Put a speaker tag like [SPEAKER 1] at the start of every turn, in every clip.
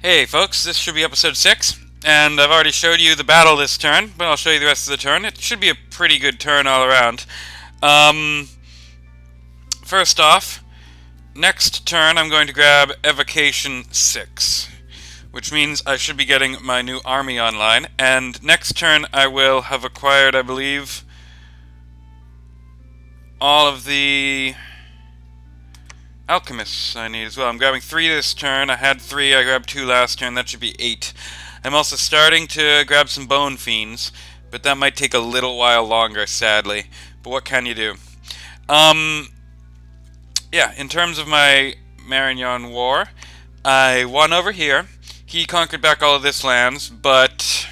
[SPEAKER 1] Hey folks, this should be episode 6, and I've already showed you the battle this turn, but I'll show you the rest of the turn. It should be a pretty good turn all around. Um, First off, next turn I'm going to grab Evocation 6, which means I should be getting my new army online, and next turn I will have acquired, I believe, all of the alchemists I need as well. I'm grabbing 3 this turn. I had 3, I grabbed 2 last turn, that should be 8. I'm also starting to grab some bone fiends, but that might take a little while longer, sadly. But what can you do? Um, yeah, in terms of my Marignon War, I won over here. He conquered back all of this lands, but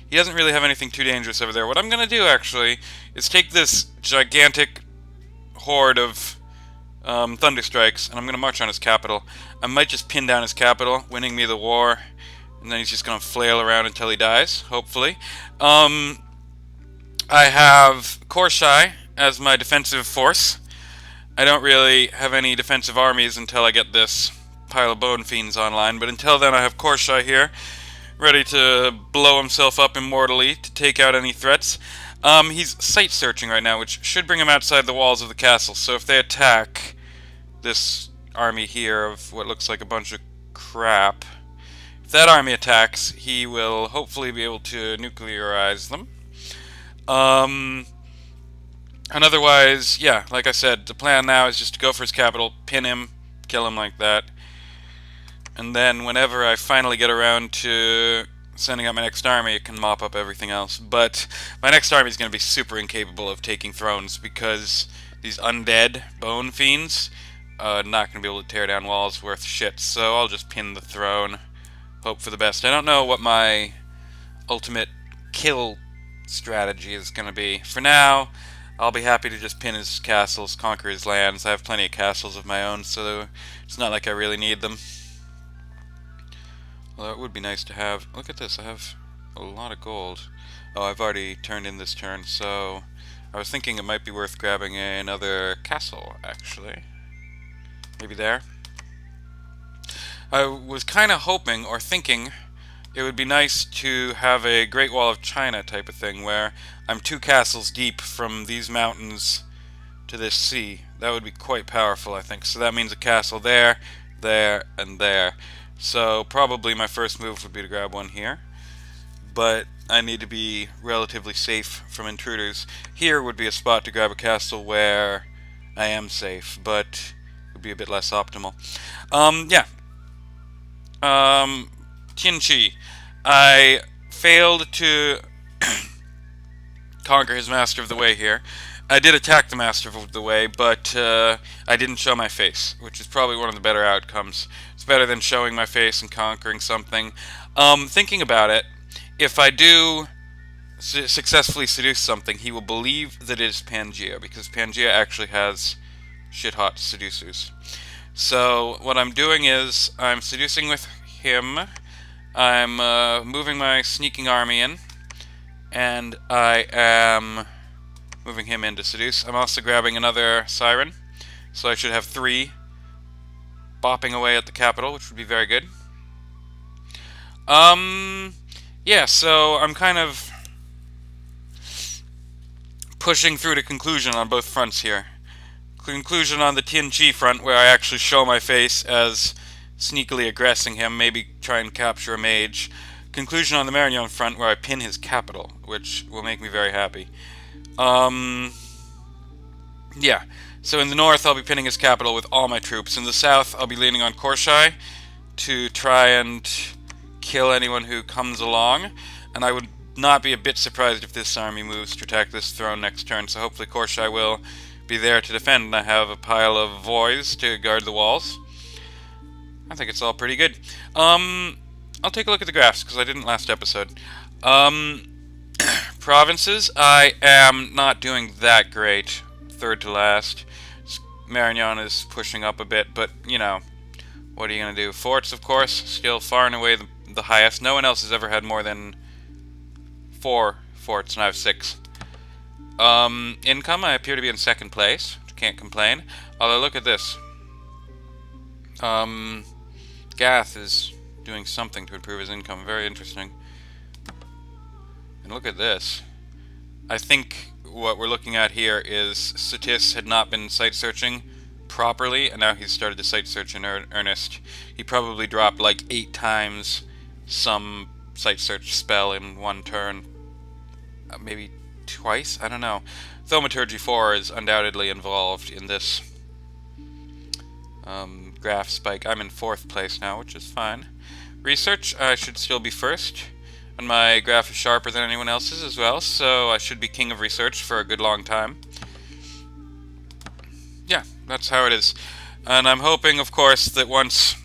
[SPEAKER 1] he doesn't really have anything too dangerous over there. What I'm going to do, actually, is take this gigantic horde of Thunder Strikes, and I'm going to march on his capital. I might just pin down his capital, winning me the war, and then he's just going to flail around until he dies, hopefully. I have Korshai as my defensive force. I don't really have any defensive armies until I get this pile of Bone Fiends online, but until then I have Korshai here, ready to blow himself up immortally to take out any threats. He's sight searching right now, which should bring him outside the walls of the castle, so if they attack this army here of what looks like a bunch of crap, if that army attacks, he will hopefully be able to nuclearize them. And otherwise, yeah, like I said, the plan now is just to go for his capital, pin him, kill him like that. And then whenever I finally get around to sending out my next army, it can mop up everything else. But my next army is going to be super incapable of taking thrones because these undead bone fiends not going to be able to tear down walls worth shit. So I'll just pin the throne, hope for the best. I don't know what my ultimate kill strategy is going to be. For now, I'll be happy to just pin his castles, conquer his lands. I have plenty of castles of my own, so it's not like I really need them. Although it would be nice to have... Look at this, I have a lot of gold. Oh, I've already turned in this turn, so I was thinking it might be worth grabbing another castle, actually. Maybe there. I was kind of hoping, or thinking, it would be nice to have a Great Wall of China type of thing, where I'm 2 castles deep from these mountains to this sea. That would be quite powerful, I think. So that means a castle there, there, and there. So probably my first move would be to grab one here. But I need to be relatively safe from intruders. Here would be a spot to grab a castle where I am safe, but it would be a bit less optimal. Yeah. Tianchi. I failed to conquer his Master of the Way here. I did attack the Master of the Way, but I didn't show my face, which is probably one of the better outcomes. It's better than showing my face and conquering something. Thinking about it, if I do successfully seduce something, he will believe that it is Pangaea, because Pangaea actually has shit-hot seducers. So what I'm doing is I'm seducing with him. I'm moving my sneaking army in, and I am moving him in to seduce. I'm also grabbing another siren, so I should have 3 bopping away at the capital, which would be very good. Yeah, so I'm kind of pushing through to conclusion on both fronts here. Conclusion on the Tianchi front, where I actually show my face as sneakily aggressing him, maybe try and capture a mage. Conclusion on the Marignon front, where I pin his capital, which will make me very happy. Yeah, so in the north I'll be pinning his capital with all my troops. In the south I'll be leaning on Korshai to try and kill anyone who comes along, and I would not be a bit surprised if this army moves to attack this throne next turn, so hopefully Korshai will be there to defend, and I have a pile of voids to guard the walls. I think it's all pretty good. I'll take a look at the graphs, because I didn't last episode. Provinces, I am not doing that great. Third to last. Marignon is pushing up a bit, but, you know, what are you going to do? Forts, of course, still far and away the highest. No one else has ever had more than 4 forts, and I have 6. Income, I appear to be in 2nd place. Can't complain. Although, look at this. Gath is doing something to improve his income. Very interesting. And look at this. I think what we're looking at here is Satis had not been site searching properly, and now he's started to site search in earnest. He probably dropped like 8 times some site search spell in one turn. Maybe twice? I don't know. Thaumaturgy 4 is undoubtedly involved in this graph spike. I'm in 4th place now, which is fine. Research, I should still be first. And my graph is sharper than anyone else's as well, so I should be king of research for a good long time. Yeah, that's how it is. And I'm hoping, of course, that once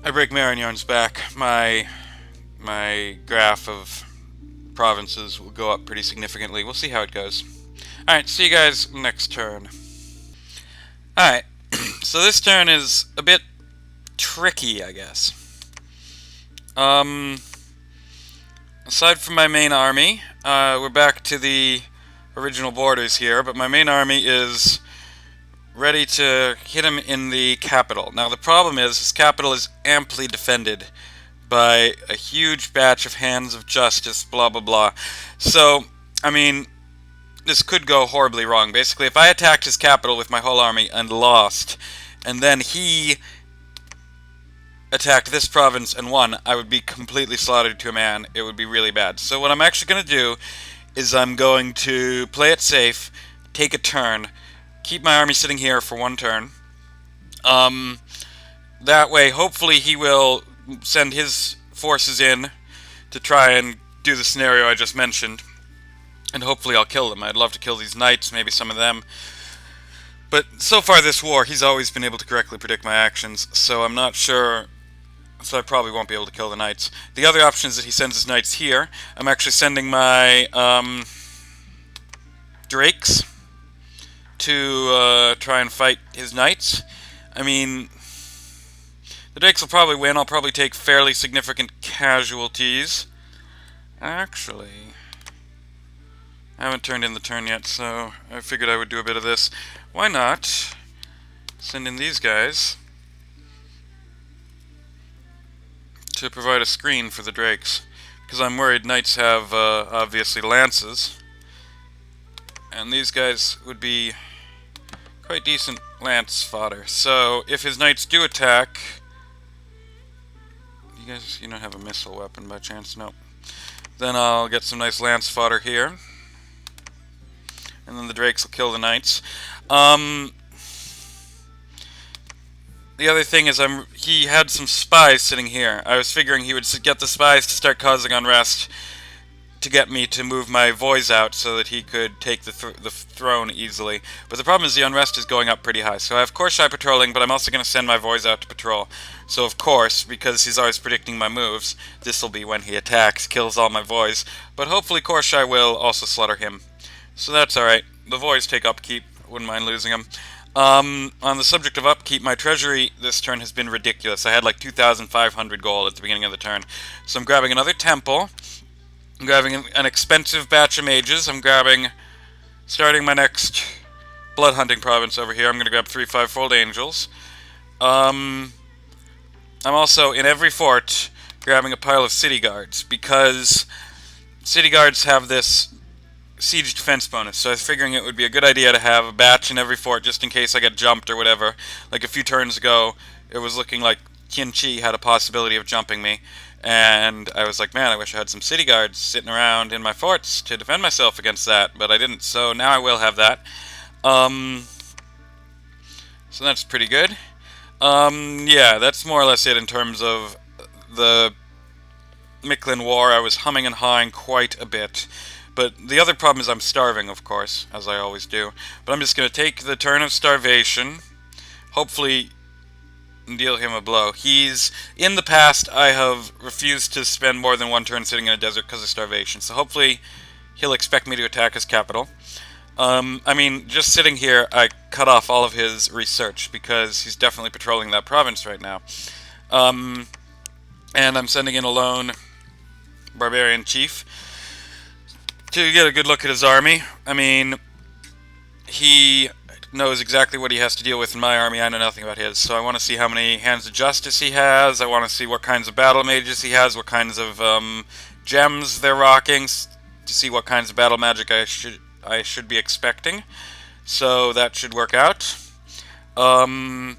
[SPEAKER 1] I break Marignarn's back, my graph of provinces will go up pretty significantly. We'll see how it goes. Alright, see you guys next turn. Alright, so this turn is a bit tricky, I guess. Aside from my main army, we're back to the original borders here, but my main army is ready to hit him in the capital. Now the problem is, his capital is amply defended by a huge batch of hands of justice, blah blah blah. So, I mean, this could go horribly wrong. Basically, if I attacked his capital with my whole army and lost, and then he attacked this province and won, I would be completely slaughtered to a man. It would be really bad. So what I'm actually going to do is I'm going to play it safe, take a turn, keep my army sitting here for one turn. That way, hopefully he will send his forces in to try and do the scenario I just mentioned. And hopefully I'll kill them. I'd love to kill these knights, maybe some of them. But so far this war, he's always been able to correctly predict my actions, so I'm not sure. So I probably won't be able to kill the knights. The other option is that he sends his knights here. I'm actually sending my drakes to try and fight his knights. I mean, the drakes will probably win. I'll probably take fairly significant casualties. Actually, I haven't turned in the turn yet, so I figured I would do a bit of this. Why not send in these guys to provide a screen for the drakes, because I'm worried knights have obviously lances, and these guys would be quite decent lance fodder. So if his knights do attack, you don't have a missile weapon by chance? Nope. Then I'll get some nice lance fodder here, and then the drakes will kill the knights. The other thing is he had some spies sitting here. I was figuring he would get the spies to start causing unrest to get me to move my voice out so that he could take the throne easily. But the problem is the unrest is going up pretty high. So I have Korsai patrolling, but I'm also going to send my voice out to patrol. So of course, because he's always predicting my moves, this will be when he attacks, kills all my voice. But hopefully Korsai will also slaughter him. So that's alright. The voice take upkeep. Wouldn't mind losing him. On the subject of upkeep, my treasury this turn has been ridiculous. I had like 2,500 gold at the beginning of the turn. So I'm grabbing another temple. I'm grabbing an expensive batch of mages. I'm starting my next blood hunting province over here. I'm going to grab 3 5-fold angels. I'm also, in every fort, grabbing a pile of city guards, because city guards have this siege defense bonus, so I was figuring it would be a good idea to have a batch in every fort just in case I get jumped or whatever. Like a few turns ago, it was looking like Qianqi had a possibility of jumping me, and I was like, man, I wish I had some city guards sitting around in my forts to defend myself against that, but I didn't, so now I will have that. So that's pretty good. Yeah, that's more or less it in terms of the Mictlan War. I was humming and hawing quite a bit. But the other problem is I'm starving, of course, as I always do. But I'm just going to take the turn of starvation, hopefully deal him a blow. In the past, I have refused to spend more than one turn sitting in a desert because of starvation. So hopefully he'll expect me to attack his capital. I mean, just sitting here, I cut off all of his research because he's definitely patrolling that province right now. And I'm sending in a lone barbarian chief to get a good look at his army. I mean, he knows exactly what he has to deal with in my army. I know nothing about his. So I want to see how many Hands of Justice he has. I want to see what kinds of battle mages he has, what kinds of gems they're rocking, to see what kinds of battle magic I should be expecting. So that should work out. In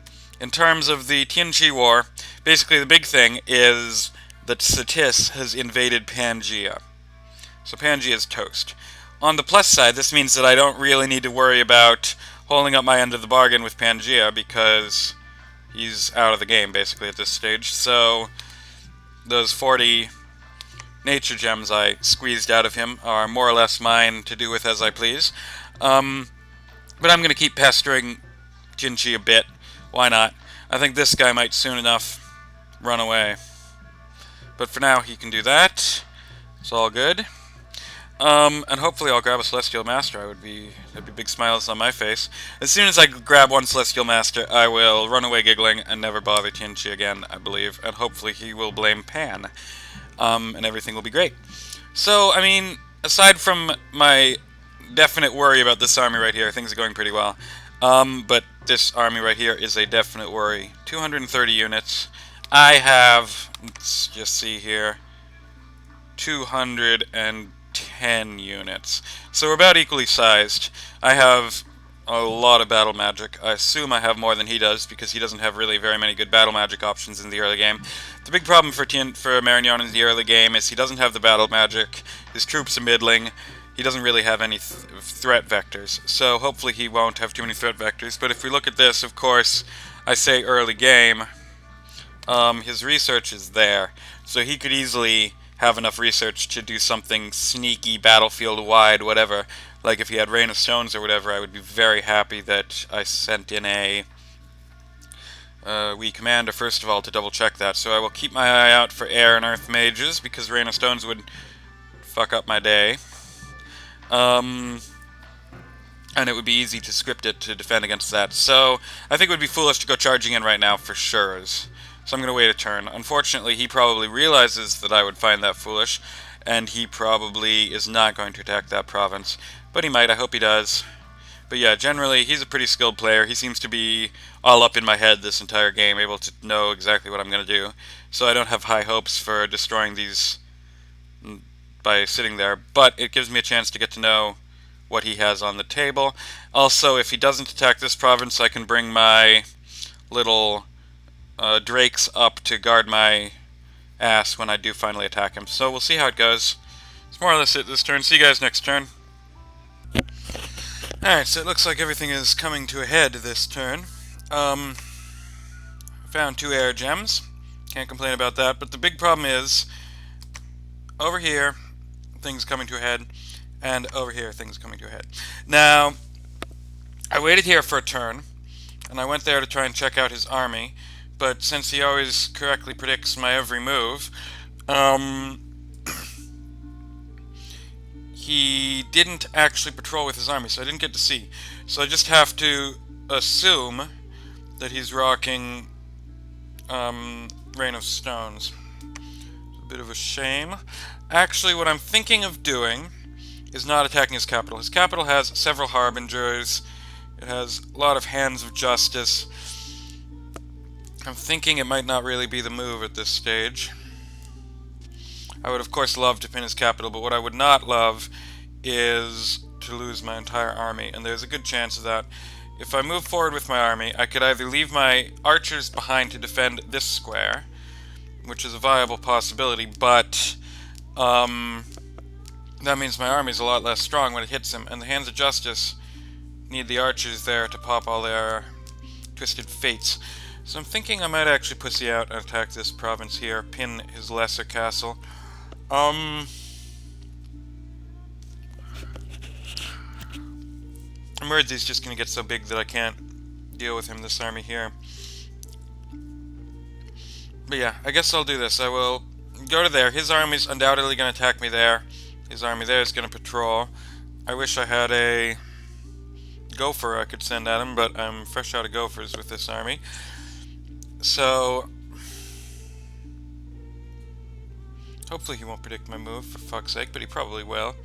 [SPEAKER 1] terms of the Tianqi War, basically the big thing is that Satis has invaded Pangaea. So Pangaea is toast. On the plus side, this means that I don't really need to worry about holding up my end of the bargain with Pangaea because he's out of the game basically at this stage. So those 40 nature gems I squeezed out of him are more or less mine to do with as I please. But I'm going to keep pestering Jinchi a bit. Why not? I think this guy might soon enough run away. But for now, he can do that. It's all good. And hopefully I'll grab a Celestial Master. That'd be big smiles on my face. As soon as I grab one Celestial Master, I will run away giggling and never bother Tianqi again, I believe. And hopefully he will blame Pan. And everything will be great. So, I mean, aside from my definite worry about this army right here, things are going pretty well. But this army right here is a definite worry. 230 units. I have, let's just see here, 210 units. So we're about equally sized. I have a lot of battle magic. I assume I have more than he does because he doesn't have really very many good battle magic options in the early game. The big problem for Marignon in the early game is he doesn't have the battle magic. His troops are middling. He doesn't really have any threat vectors. So hopefully he won't have too many threat vectors. But if we look at this, of course, I say early game. His research is there. So he could easily have enough research to do something sneaky, battlefield-wide, whatever. Like if he had Rain of Stones or whatever, I would be very happy that I sent in a wee commander, first of all, to double-check that. So I will keep my eye out for Air and Earth Mages, because Rain of Stones would fuck up my day. And it would be easy to script it to defend against that. So I think it would be foolish to go charging in right now for sure. So I'm going to wait a turn. Unfortunately, he probably realizes that I would find that foolish, and he probably is not going to attack that province. But he might, I hope he does. But yeah, generally, he's a pretty skilled player. He seems to be all up in my head this entire game, able to know exactly what I'm going to do. So I don't have high hopes for destroying these by sitting there, but it gives me a chance to get to know what he has on the table. Also, if he doesn't attack this province, I can bring my little drakes up to guard my ass when I do finally attack him. So we'll see how it goes. It's more or less it this turn. See you guys next turn. Alright, so it looks like everything is coming to a head this turn. Found 2 air gems. Can't complain about that, but the big problem is over here, things coming to a head, and over here, things coming to a head. Now, I waited here for a turn, and I went there to try and check out his army, but since he always correctly predicts my every move, he didn't actually patrol with his army, so I didn't get to see. So I just have to assume that he's rocking Rain of Stones. It's a bit of a shame. Actually, what I'm thinking of doing is not attacking his capital. His capital has several harbingers. It has a lot of Hands of Justice. I'm thinking it might not really be the move at this stage. I would, of course, love to pin his capital, but what I would not love is to lose my entire army, and there's a good chance of that. If I move forward with my army, I could either leave my archers behind to defend this square, which is a viable possibility, but that means my army is a lot less strong when it hits him, and the Hands of Justice need the archers there to pop all their twisted fates. So I'm thinking I might actually pussy out and attack this province here, pin his lesser castle. Emergency's just going to get so big that I can't deal with him, this army here. But yeah, I guess I'll do this. I will go to there. His army's undoubtedly going to attack me there. His army there is going to patrol. I wish I had a gopher I could send at him, but I'm fresh out of gophers with this army. So hopefully he won't predict my move, for fuck's sake, but he probably will.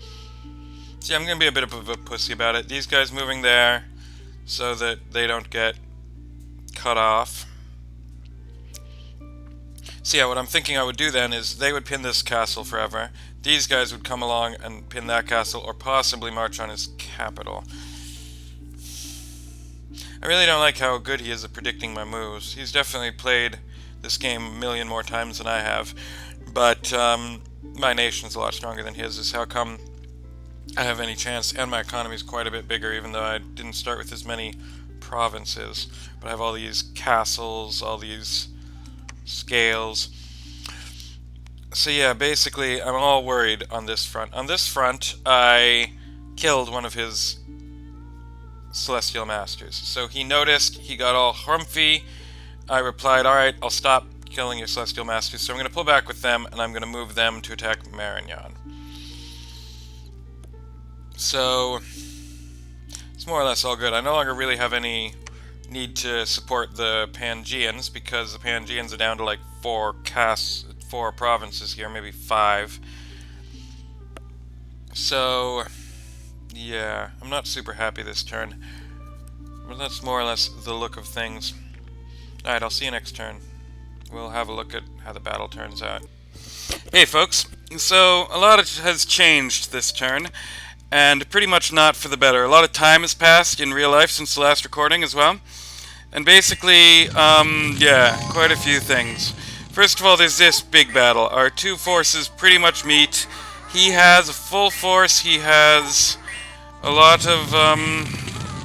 [SPEAKER 1] See, I'm going to be a bit of a pussy about it. These guys moving there, so that they don't get cut off. So yeah, what I'm thinking I would do then is they would pin this castle forever. These guys would come along and pin that castle, or possibly march on his capital. I really don't like how good he is at predicting my moves. He's definitely played this game a million more times than I have, but my nation's a lot stronger than his, is how come I have any chance, and my economy is quite a bit bigger, even though I didn't start with as many provinces. But I have all these castles, all these scales. So yeah, basically I'm all worried on this front. On this front, I killed one of his Celestial Masters. So he noticed, he got all harumphy. I replied, alright, I'll stop killing your Celestial Masters, so I'm going to pull back with them, and I'm going to move them to attack Marignan. So it's more or less all good. I no longer really have any need to support the Pangeans, because the Pangeans are down to like 4 provinces here, maybe 5. So yeah, I'm not super happy this turn, but that's more or less the look of things. Alright, I'll see you next turn. We'll have a look at how the battle turns out. Hey folks, so a lot has changed this turn, and pretty much not for the better. A lot of time has passed in real life since the last recording as well. And basically, yeah, quite a few things. First of all, there's this big battle. Our two forces pretty much meet. He has a full force, he has a lot of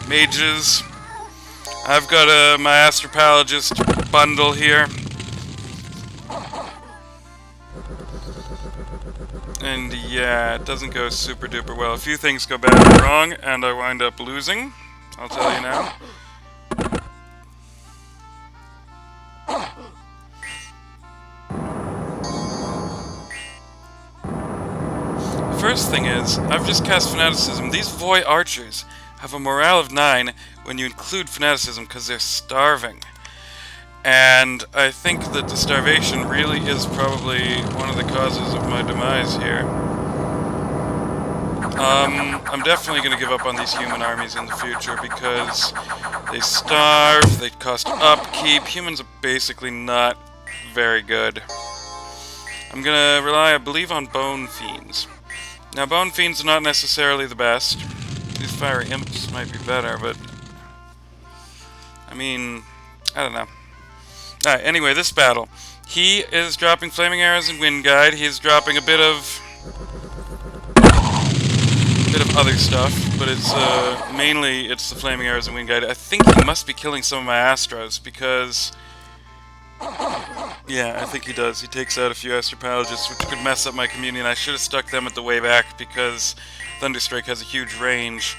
[SPEAKER 1] mages. I've got my Astropologist bundle here. And yeah, it doesn't go super duper well. A few things go badly wrong, and I wind up losing. I'll tell you now. The first thing is, I've just cast Fanaticism. These Void Archers have a morale of 9 when you include Fanaticism because they're starving. And I think that the starvation really is probably one of the causes of my demise here. I'm definitely going to give up on these human armies in the future because they starve, they cost upkeep. Humans are basically not very good. I'm going to rely, I believe, on Bone Fiends. Now, Bone Fiends are not necessarily the best. These Fiery Imps might be better, but I mean, I don't know. Alright, anyway, this battle. He is dropping Flaming Arrows and Wind Guide. He is dropping a bit of other stuff, but it's mainly it's the Flaming Arrows and Wind Guide. I think he must be killing some of my Astros because yeah, I think he does. He takes out a few Astropologists, which could mess up my community, and I should have stuck them at the way back because Thunderstrike has a huge range.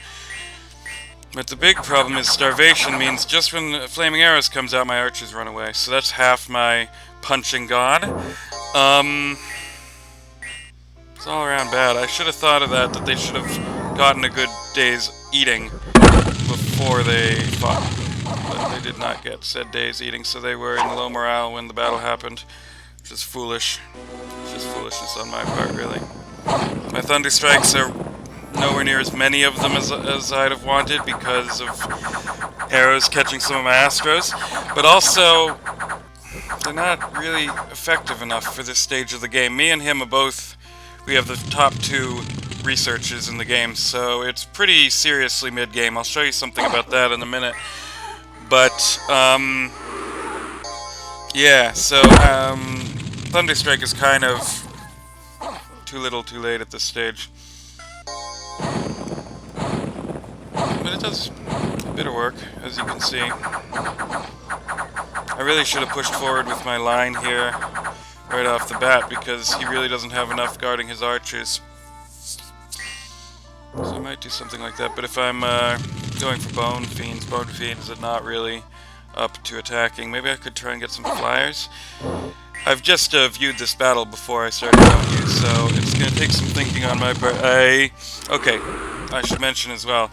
[SPEAKER 1] But the big problem is starvation means just when the Flaming Arrows comes out, my archers run away. So that's half my punching god. It's all around bad. I should have thought of that they should have gotten a good day's eating before they fought. But they did not get said day's eating, so they were in low morale when the battle happened. Which is foolish. It's just foolishness on my part, really. My Thunderstrikes are nowhere near as many of them as I'd have wanted because of arrows catching some of my Astros, but also they're not really effective enough for this stage of the game. Me and him are both, we have the top 2 researchers in the game, so it's pretty seriously mid-game. I'll show you something about that in a minute. But, yeah, so, Thunderstrike is kind of too little too late at this stage. But it does a bit of work, as you can see. I really should have pushed forward with my line here right off the bat, because he really doesn't have enough guarding his archers. So I might do something like that, but if I'm going for Bone Fiends are not really up to attacking. Maybe I could try and get some flyers. I've just viewed this battle before I started showing you, so it's going to take some thinking on my part. Okay, I should mention as well.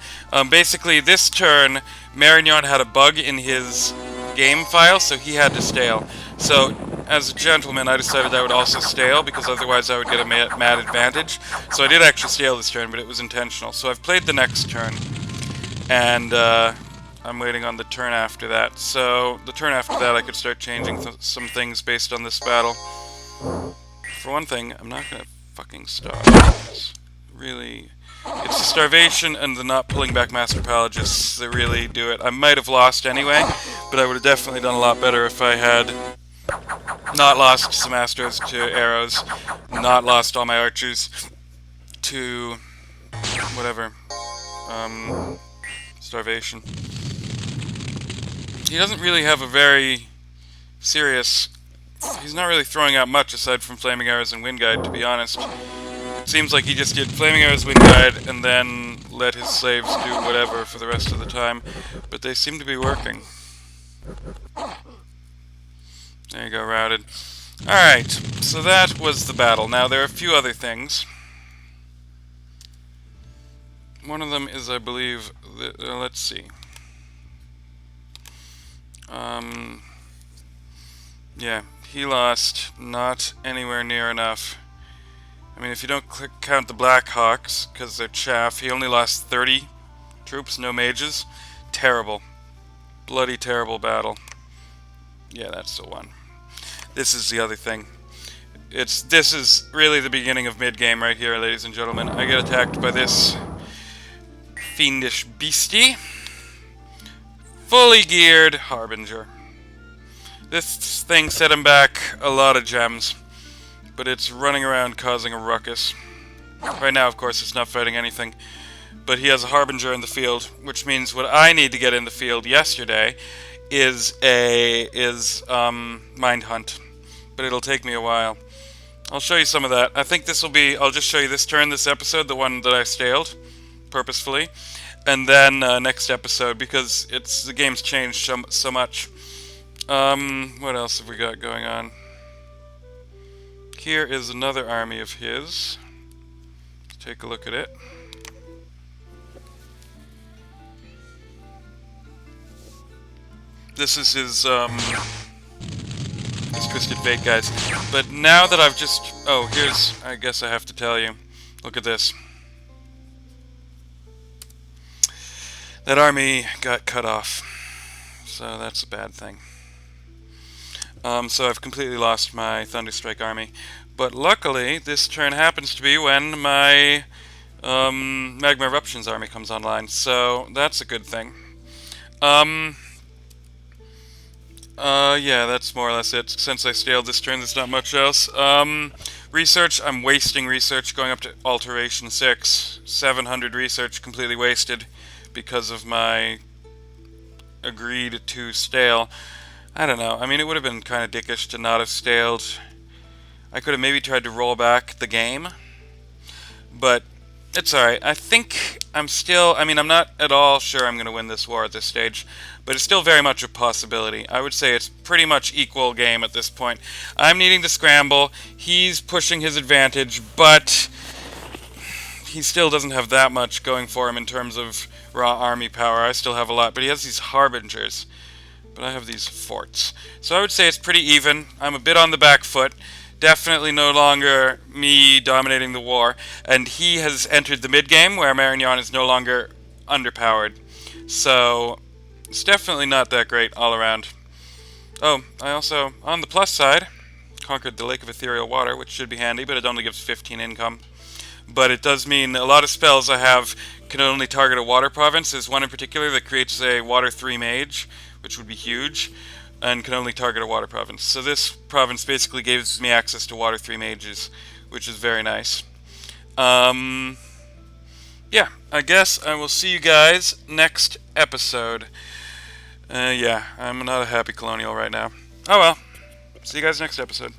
[SPEAKER 1] Basically, this turn, Marignan had a bug in his game file, so he had to stale. So, as a gentleman, I decided I would also stale, because otherwise I would get a mad advantage. So I did actually stale this turn, but it was intentional. So I've played the next turn, and I'm waiting on the turn after that. So the turn after that I could start changing some things based on this battle. For one thing, I'm not gonna fucking starve. It's really, it's the starvation and the not pulling back Master Pelagists that really do it. I might have lost anyway, but I would have definitely done a lot better if I had not lost some Masters to arrows, not lost all my archers to whatever, starvation. He doesn't really have a very serious... He's not really throwing out much aside from Flaming Arrows and Wind Guide, to be honest. It seems like he just did Flaming Arrows, Wind Guide, and then let his slaves do whatever for the rest of the time. But they seem to be working. There you go, routed. Alright, so that was the battle. Now, there are a few other things. One of them is, I believe, let's see. Yeah, he lost not anywhere near enough. I mean, if you don't count the Blackhawks, because they're chaff, he only lost 30 troops, no mages. Terrible. Bloody terrible battle. Yeah, that's the one. This is the other thing. This is really the beginning of mid-game right here, ladies and gentlemen. I get attacked by this fiendish beastie. Fully geared Harbinger. This thing set him back a lot of gems, but it's running around causing a ruckus. Right now, of course, it's not fighting anything, but he has a Harbinger in the field, which means what I need to get in the field yesterday is Mind Hunt, but it'll take me a while. I'll show you some of that. I think this will be, I'll just show you this turn, this episode, the one that I staled, purposefully, and then next episode, because the game's changed so much. What else have we got going on? Here is another army of his. Let's take a look at it. This is his Twisted Fate guys. But now that I've just... Oh, here's... I guess I have to tell you. Look at this. That army got cut off. So that's a bad thing. So I've completely lost my Thunderstrike army. But luckily, this turn happens to be when my Magma Eruptions army comes online. So that's a good thing. Yeah, that's more or less it. Since I staled this turn, there's not much else. Research, I'm wasting research going up to Alteration 6. 700 research completely wasted because of my agreed to stale. I don't know. I mean, it would have been kind of dickish to not have staled. I could have maybe tried to roll back the game, but it's alright. I think I'm still... I mean, I'm not at all sure I'm going to win this war at this stage, but it's still very much a possibility. I would say it's pretty much equal game at this point. I'm needing to scramble. He's pushing his advantage, but he still doesn't have that much going for him in terms of raw army power. I still have a lot, but he has these Harbingers. But I have these forts. So I would say it's pretty even. I'm a bit on the back foot. Definitely no longer me dominating the war. And he has entered the mid-game where Marignan is no longer underpowered. So it's definitely not that great all around. Oh, I also, on the plus side, conquered the Lake of Ethereal Water, which should be handy, but it only gives 15 income. But it does mean a lot of spells I have can only target a water province. There's one in particular that creates a Water 3 mage, which would be huge, and can only target a water province. So this province basically gives me access to Water 3 mages, which is very nice. Yeah, I guess I will see you guys next episode. Yeah, I'm not a happy Colonial right now. Oh well, see you guys next episode.